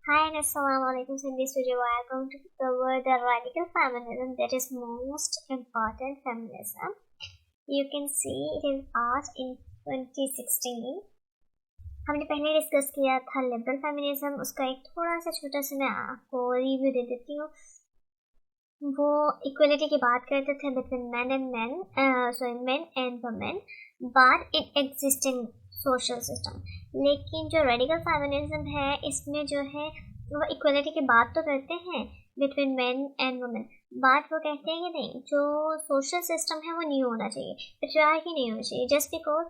Hi and assalamu alaikum. So in this video I am going to cover the radical feminism that is most important feminism. You can see it is asked in 2016. हमने पहले discuss किया था liberal feminism, उसका एक थोड़ा सा छोटा सा मैं आपको रिव्यू दे देती हूँ। वो इक्वलिटी की बात करते थे between main and women but in existing social system. लेकिन जो रेडिकल फेमिनिज्म है इसमें जो है वो इक्वलिटी की बात तो करते हैं between main and women, but वो कहते हैं कि नहीं, जो सोशल सिस्टम है वो नहीं होना चाहिए, पेट्रियार्की नहीं होना चाहिए। जस्ट बिकॉज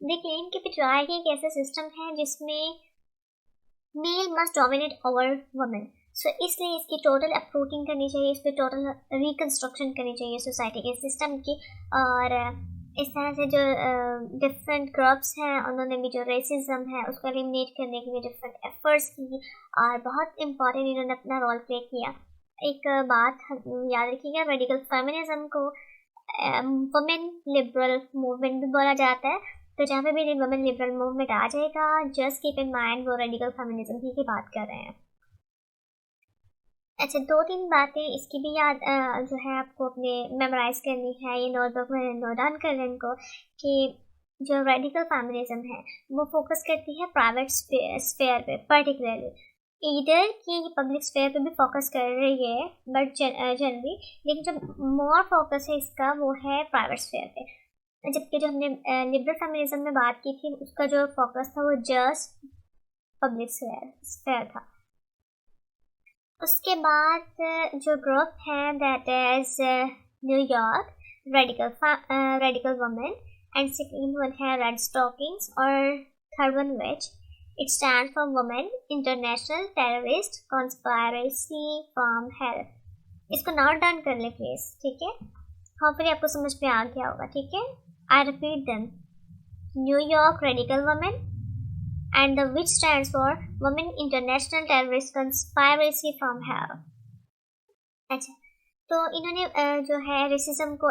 दे क्लेम कि पेट्रियार्की एक ऐसा सिस्टम है जिसमें male must dominate over women. So इसलिए इसकी टोटल अप्रूटिंग करनी चाहिए, इस पर टोटल रिकन्स्ट्रक्शन करनी चाहिए सोसाइटी के सिस्टम की। और इस तरह से जो डिफरेंट ग्रुप्स हैं उन्होंने भी जो रेसिज्म है उसको एलिमिनेट करने के लिए डिफरेंट एफर्ट्स की और बहुत इम्पॉर्टेंट इन्होंने अपना रोल प्ले किया। एक बात याद रखिएगा, रेडिकल फेमिनिज्म को वुमेन लिबरल मूवमेंट भी बोला जाता है। तो जहाँ पे भी वुमेन लिबरल मूवमेंट आ जाएगा, जस्ट कीप इन माइंड वो रेडिकल फेमिनिज्म की बात कर रहे हैं। अच्छा, 2-3 बातें इसकी भी याद जो है आपको अपने मेमोराइज करनी है, ये नोटबुक में नोट डाउन कर लें इनको, कि जो रेडिकल फेमिनिज्म है वो फोकस करती है प्राइवेट स्फेयर पे पर्टिकुलरली, इधर कि पब्लिक स्फेयर पे भी फोकस कर रही है बट जनरली, लेकिन जो मोर फोकस है इसका वो है प्राइवेट स्फेयर पे। जबकि जो हमने लिबरल फेमिनिज्म में बात की थी उसका जो फोकस था वो जस्ट पब्लिक स्फेयर था। उसके बाद जो ग्रुप है that is New York radical women, and second one है रेड स्टॉकिंग्स, और third one which it stand for women international terrorist conspiracy from hello. इसको नोट डाउन कर ले प्लीज, ठीक है? होपफुली आपको समझ में आ गया होगा, ठीक है? I repeat them, New York radical women and the which stands for Women International Terrorist Conspiracy from Hell। अच्छा, तो इन्होंने जो है रेसिज्म को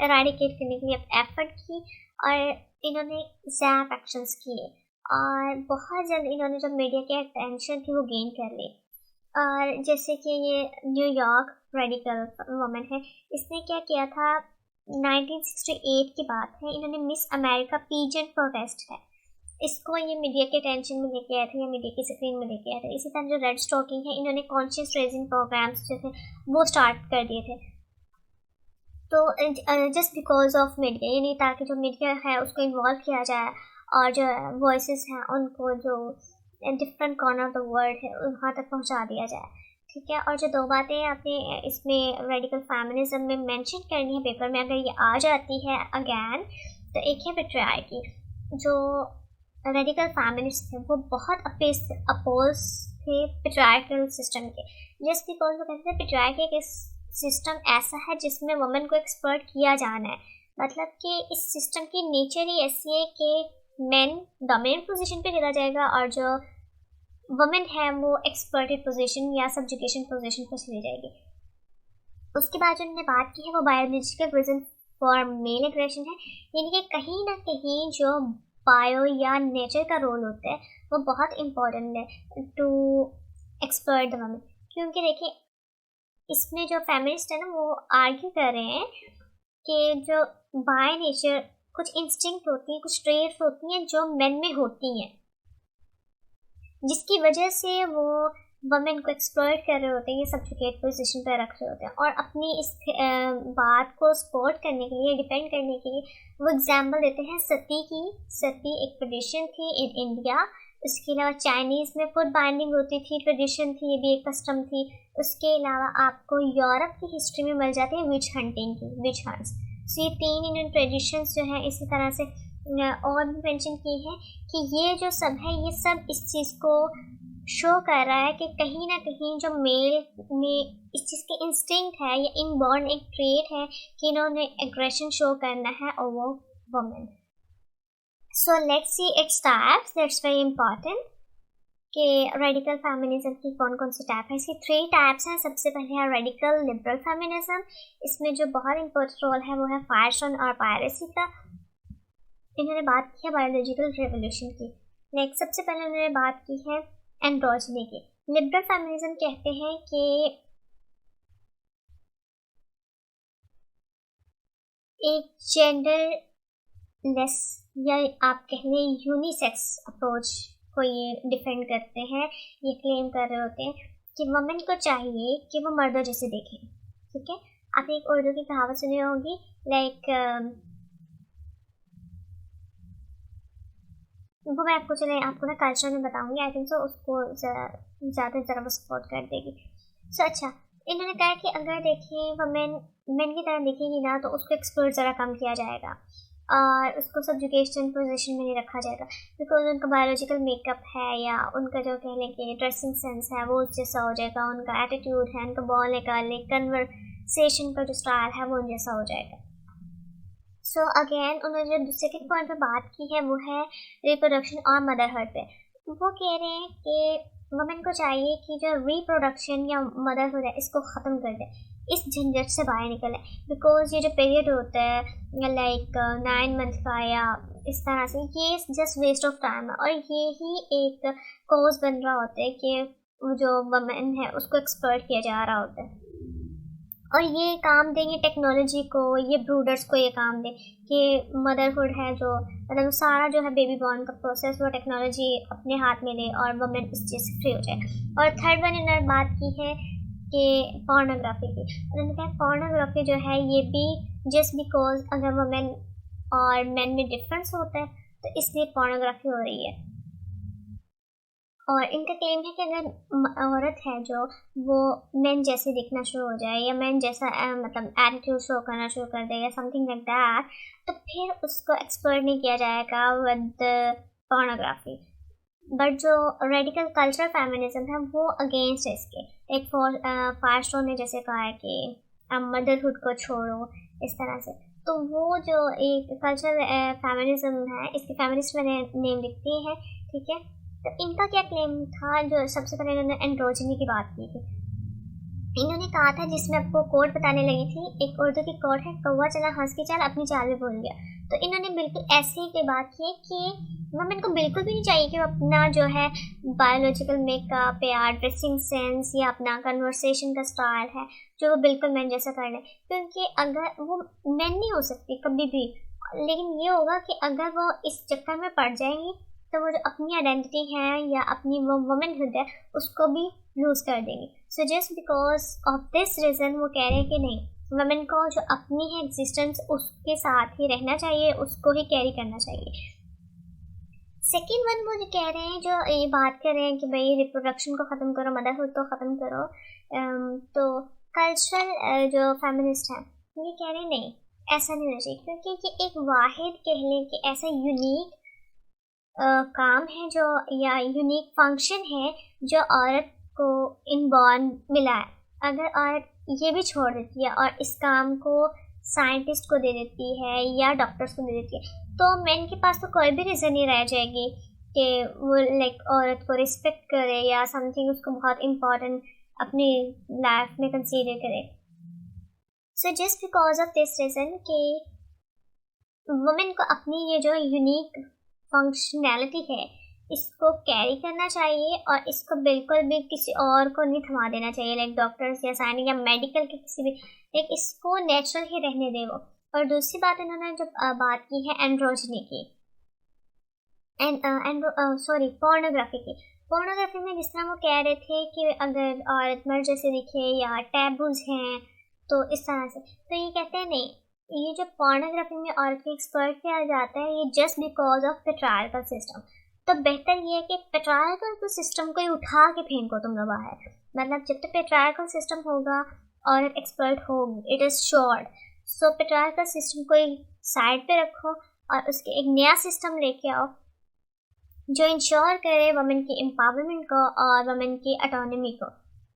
एराडिकेट करने के लिए एफर्ट की और इन्होंने ज़्यादा एक्शंस किए और बहुत जल्द इन्होंने जो मीडिया की अटेंशन थी वो गेन कर ली। और जैसे कि ये न्यूयॉर्क रेडिकल वुमेन है, इसने क्या किया था, 1968 की बात है, इन्होंने मिस अमेरिका पीजेंट प्रोटेस्ट है, इसको ये मीडिया के अटेंशन में लेके आए थे या मीडिया की स्क्रीन में लेके आए थे। इसी तरह जो रेड स्टॉकिंग है, इन्होंने कॉन्शियस रेजिंग प्रोग्राम्स जो थे वो स्टार्ट कर दिए थे। तो जस्ट बिकॉज ऑफ मीडिया, यानी ताकि जो मीडिया है उसको इन्वॉल्व किया जाए और जो वॉइसेस हैं उनको जो different corner of the world है वहाँ तक पहुँचा दिया जाए, ठीक है? और जो 2 बातें आपने इसमें रेडिकल फेमिनिज्म में मेंशन करनी है पेपर में, अगर ये आ जाती है अगेन, तो एक है पेट्रियार्की। जो रेडिकल फेमिनिस्ट थे वो बहुत अपोज थे पेट्रियार्कल सिस्टम के, जस्ट बिकॉज वो कहते थे पेट्रियार्की एक सिस्टम ऐसा है जिसमें वुमेन को एक्सपर्ट किया जाना है। मतलब कि इस सिस्टम की नेचर ही ऐसी है कि मेन डोमिनेंट पोजीशन पे चला जाएगा और जो वुमेन है वो एक्सपर्टेड पोजीशन या सब्जुकेशन पोजीशन पर चली जाएगी। उसके बाद जो उन्होंने बात की है वो biological reason for male aggression है, यानी कि कहीं ना कहीं जो बायो या नेचर का रोल होता है वो बहुत इम्पोर्टेंट है टू एक्सपर्ट द वुमेन। क्योंकि देखिए, इसमें जो फेमिनिस्ट है ना वो आर्ग्यू कर रहे हैं कि जो बाय नेचर कुछ इंस्टिंक्ट होती हैं, कुछ ट्रेट्स होती हैं जो मेन में होती हैं, जिसकी वजह से वो वुमेन को एक्सप्लॉइट कर रहे होते हैं, ये सब्जुकेट पोजीशन पर रख रहे होते हैं। और अपनी इस बात को सपोर्ट करने के लिए, डिफेंड करने के लिए वो एग्जाम्पल देते हैं सती की। सती एक ट्रेडिशन थी इन इंडिया। उसके अलावा चाइनीज़ में फुट बाइंडिंग होती थी, ट्रेडिशन थी, ये भी एक कस्टम थी। उसके अलावा आपको यूरोप की हिस्ट्री में मिल जाती है विच हंटिंग की, विच हंट्स। सो ये 3 इंडियन ट्रेडिशंस जो हैं इसी तरह से और भी मेंशन की है कि ये जो सब है ये सब इस चीज़ को शो कर रहा है कि कहीं ना कहीं जो मेल में इस चीज़ के इंस्टिंक्ट है या इनबॉर्न एक ट्रेट है कि इन्होंने एग्रेशन शो करना है over women. So let's see its types, that's very important कि रेडिकल फेमिनिज्म की कौन कौन सी टाइप है। इसकी 3 टाइप्स हैं। सबसे पहले है रेडिकल लिबरल फेमिनिज्म, इसमें जो बहुत इंपॉर्टेंट रोल है वो है फायरस्टोन और पायरेसी का। इन्होंने बात की है बायोलॉजिकल रेवोल्यूशन की। लाइक सबसे पहले उन्होंने बात की है एंड्रोजनी की। लिबरल फेमिनिज्म कहते हैं कि एक जेंडरलेस या आप कह लें यूनिसेक्स अप्रोच को ये डिफेंड करते हैं, ये क्लेम कर रहे होते हैं कि वुमेन को चाहिए कि वो मर्दों जैसे देखें। ठीक है, आपने एक उर्दू की कहावत सुनी होगी, लाइक वो मैं आपको आपको ना कल्चर में बताऊंगी, आई थिंक सो उसको ज़्यादा वो सपोर्ट कर देगी। सो अच्छा, इन्होंने कहा कि अगर देखें वमेन मेन की तरह देखेंगी ना तो उसको एक्सपर्ट ज़रा कम किया जाएगा और उसको सब्जुकेशन पोजीशन में नहीं रखा जाएगा, बिकॉज उनका बायोलॉजिकल मेकअप है या उनका जो कहने के ड्रेसिंग सेंस है वो उस जैसा हो जाएगा, उनका एटीट्यूड है, उनका बोलने का कन्वर्सेशन का जो स्टाइल है वो उन जैसा हो जाएगा। सो अगेन उन्होंने जो सेकंड पॉइंट पे बात की है वो है रिप्रोडक्शन और मदरहुड पे। वो कह रहे हैं कि वुमेन को चाहिए कि जो रिप्रोडक्शन या मदरहुड है इसको ख़त्म कर दे, इस झंझट से बाहर निकले, बिकॉज ये जो पीरियड होता है लाइक 9 मंथ का या इस तरह से, ये जस्ट वेस्ट ऑफ टाइम है और ये ही एक कॉज बन रहा होता है कि जो वुमेन है उसको एक्सपर्ट किया जा रहा होता है और ये काम देंगे टेक्नोलॉजी को, ये ब्रूडर्स को ये काम दें कि मदरहुड है जो मतलब सारा जो है बेबी बॉर्न का प्रोसेस वो टेक्नोलॉजी अपने हाथ में ले और वुमेन इस चीज़ से फ्री हो जाए। और थर्ड वन इन्होंने बात की है कि पोर्नोग्राफी की। उन्होंने कहा पोर्नोग्राफी जो है ये भी जस्ट बिकॉज अगर वुमेन और मेन में डिफरेंस होता है तो इसलिए पोर्नोग्राफी हो रही है। और इनका क्लेम है कि अगर औरत है जो वो मेन जैसे दिखना शुरू हो जाए या मेन जैसा मतलब एटीट्यूड शो करना शुरू कर दे या समथिंग लाइक दैट, तो फिर उसको एक्सपर्ट नहीं किया जाएगा विद पोर्नोग्राफी। बट जो रेडिकल कल्चरल फेमिनिज्म है वो अगेंस्ट है इसके। एक फायरस्टोन ने जैसे कहा है कि मदरहुड को छोड़ो इस तरह से, तो वो जो एक कल्चरल फेमिनिज्म है इसकी फेमिनिस्ट मैंने नेम लिखती है। ठीक है, तो इनका क्या क्लेम था, जो सबसे पहले इन्होंने एंड्रोजनी की बात की थी। इन्होंने कहा था, जिसमें आपको कोड बताने लगी थी, एक उर्दू की कोड है, कौवा चला हंस की चाल अपनी चाल भी भूल गया। तो इन्होंने बिल्कुल ऐसे ही की बात की कि वुमेन को बिल्कुल भी नहीं चाहिए कि वो अपना जो है बायोलॉजिकल मेकअप या ड्रेसिंग सेंस या अपना कन्वर्सेशन का स्टाइल है जो वो बिल्कुल मैन जैसा कर ले, क्योंकि अगर वो मैन नहीं हो सकती कभी भी, लेकिन ये होगा कि अगर वो इस चक्कर में पड़ जाएंगी तो वो जो अपनी आइडेंटिटी है या अपनी वो वुमेनहुड है उसको भी लूज कर देंगी। So just because of this reason वो कह रहे हैं कि नहीं, वुमेन को जो अपनी है एग्जिस्टेंस उसके साथ ही रहना चाहिए, उसको ही कैरी करना चाहिए। सेकेंड वन वो जो कह रहे हैं, जो ये बात कर रहे हैं कि भाई रिप्रोडक्शन को ख़त्म करो, मदरहुड को ख़त्म करो, तो कल्चरल जो फेमिनिस्ट हैं ये कह रहे हैं नहीं, ऐसा नहीं होना चाहिए, क्योंकि ये एक वाहिद कह लें कि ऐसा यूनिक काम है जो या यूनिक फंक्शन है जो औरत को इनबॉर्न मिला है। अगर औरत ये भी छोड़ देती है और इस काम को साइंटिस्ट को दे देती है या डॉक्टर्स को दे देती है तो मेन के पास तो कोई भी रीज़न नहीं रह जाएगी कि वो लाइक औरत को रिस्पेक्ट करे या समथिंग उसको बहुत इम्पोर्टेंट अपनी लाइफ में कंसीडर करे। So just because of this reason कि वुमेन को अपनी ये जो यूनिक फंक्शनैलिटी है इसको कैरी करना चाहिए और इसको बिल्कुल भी किसी और को नहीं थमा देना चाहिए, लाइक डॉक्टर्स या साइंस या मेडिकल के किसी भी, लाइक इसको नेचुरल ही रहने दे वो। और दूसरी बात इन्होंने जब बात की है एंड्रोजनी की पोर्नोग्राफी की। पोर्नोग्राफी में जिस तरह वो कह रहे थे कि अगर औरत मर्द जैसे दिखे या टैबूज हैं तो इस तरह से, तो ये कहते हैं नहीं, ये जो पोर्नोग्राफी में औरत को एक्सपर्ट किया जाता है ये just because of patriarchal system. तो बेहतर ये है कि पेट्रियार्कल सिस्टम को ही उठा के फेंको तुम लोग बाहर, मतलब जब तक पेट्रियार्कल सिस्टम होगा औरत एक्सपर्ट होगी, it is sure. So patriarchal system को ही साइड पे रखो और उसके एक नया सिस्टम लेके आओ जो इंश्योर करे वुमेन की एम्पावरमेंट को और वुमेन की ऑटोनॉमी को।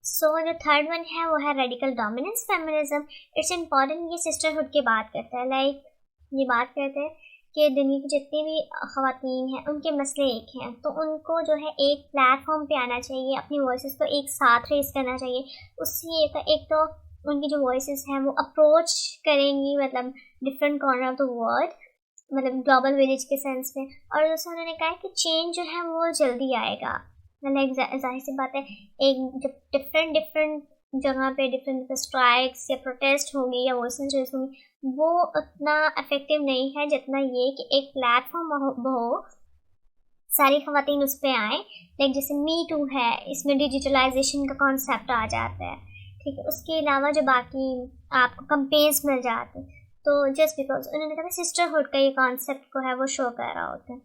सो जो थर्ड वन है वो है radical dominance feminism. It's important, ये सिस्टरहुड की बात करता है, लाइक ये बात करते हैं कि दुनिया की जितनी भी ख़वातीन हैं उनके मसले एक हैं, तो उनको जो है एक प्लेटफॉर्म पे आना चाहिए, अपनी वॉइसेस को एक साथ रेस करना चाहिए। उससे एक तो उनकी जो वॉइसेस हैं वो अप्रोच करेंगी मतलब different corner of the world, मतलब ग्लोबल विलेज के सेंस में। और दूसरा उन्होंने कहा कि चेंज जो है वो जल्दी आएगा। मतलब जाहिर सी बात है, एक जब डिफरेंट डिफरेंट जगह पे डिफरेंट स्ट्राइक्स या प्रोटेस्ट होंगी या वॉइस रेस होंगी, वो उतना इफेक्टिव नहीं है जितना ये कि एक प्लेटफॉर्म हो, सारी खवातीन उस पर आए। लाइक जैसे मी टू है, इसमें डिजिटलाइजेशन का कॉन्सेप्ट आ जाता है, ठीक है। उसके अलावा जो बाकी आपको कंपेन्स मिल जाते हैं, तो जस्ट बिकॉज उन्होंने कहा सिस्टरहुड का ये कॉन्सेप्ट को है वो शो कर रहा होता है।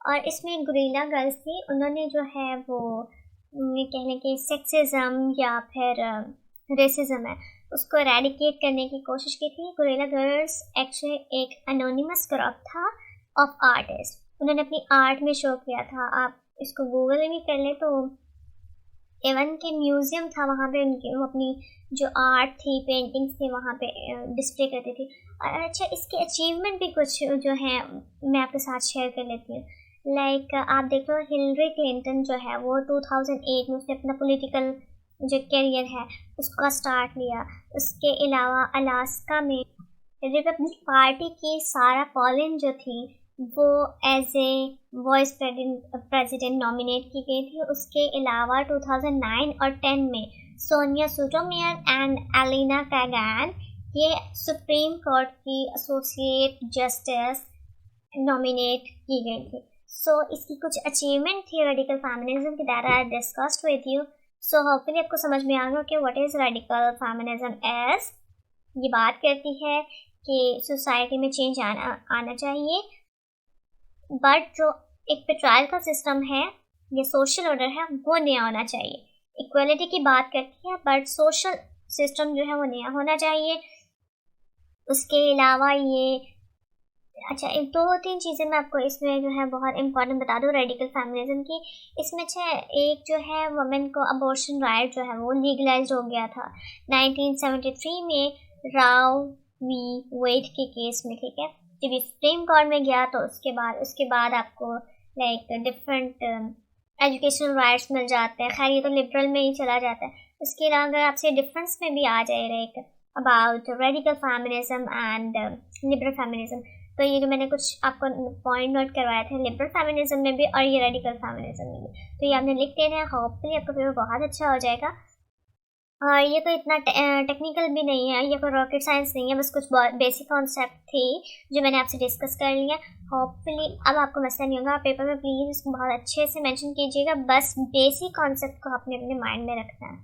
और इसमें गुरीला गर्ल्स थी, उन्होंने जो है वो कह लें कि सेक्सिज्म या फिर रेसिज्म है उसको एरेडिकेट करने की कोशिश की थी। गुरीला गर्ल्स एक्चुअली एक एनोनिमस ग्रुप था ऑफ आर्टिस्ट, उन्होंने अपनी आर्ट में शो किया था। आप इसको गूगल भी कर लें तो एवन के म्यूजियम था, वहाँ पे उनकी वो अपनी जो आर्ट थी, पेंटिंग्स थी, वहाँ पे डिस्प्ले करती थी। और अच्छा, इसके अचीवमेंट भी कुछ जो है मैं आपके साथ शेयर कर लेती हूँ। लाइक आप देख लो, हिलरी क्लिंटन जो है वो 2008 में उसने अपना पॉलिटिकल जो करियर है उसका स्टार्ट लिया। उसके अलावा अलास्का में रिपब्लिक पार्टी की सारा पॉलिन जो थी वो as a vice president nominate की गई थी। उसके अलावा 2009 और 10 में Sonia Sotomayor and Elena Kagan ये सुप्रीम कोर्ट की एसोसिएट जस्टिस नॉमिनेट की गई थी। सो इसकी कुछ अचीवमेंट थी रेडिकल फेमिनिज्म की, that I discussed with you. So hopefully आपको समझ में आ गया कि what is radical feminism as. ये बात करती है कि सोसाइटी में चेंज आना चाहिए, बट जो एक पेट्रायल का सिस्टम है या सोशल ऑर्डर है वो नया होना चाहिए। इक्वलिटी की बात करती है बट सोशल सिस्टम जो है वो नया होना चाहिए। उसके अलावा ये अच्छा, एक दो तीन चीज़ें मैं आपको इसमें जो है बहुत इंपॉर्टेंट बता दूँ रेडिकल फेमिनिज्म की। इसमें अच्छा, एक जो है वुमेन को अबॉर्शन राइट जो है वो लीगलाइज हो गया था 1973 में राव वी वेड के केस में, ठीक है। जब ये सुप्रीम कोर्ट में गया तो उसके बाद आपको लाइक डिफरेंट एजुकेशनल राइट्स मिल जाते हैं। खैर ये तो लिबरल में ही चला जाता है। उसके अलावा अगर आपसे डिफरेंस में भी आ जाए like about radical feminism and liberal feminism, तो ये जो मैंने कुछ आपको पॉइंट नोट करवाए थे लिबरल फेमिनिज्म में भी और ये रेडिकल फेमिनिज्म में भी, तो ये आपने लिख देना है। होपफुली आपका पेपर बहुत अच्छा हो जाएगा। और ये तो इतना टेक्निकल भी नहीं है, ये कोई रॉकेट साइंस नहीं है, बस कुछ बेसिक कॉन्सेप्ट थी जो मैंने आपसे डिस्कस कर लिया। होपफुली अब आपको मसला नहीं होगा। पेपर में प्लीज़ इसको बहुत अच्छे से मेंशन कीजिएगा, बस बेसिक कॉन्सेप्ट को आपने अपने माइंड में रखना है।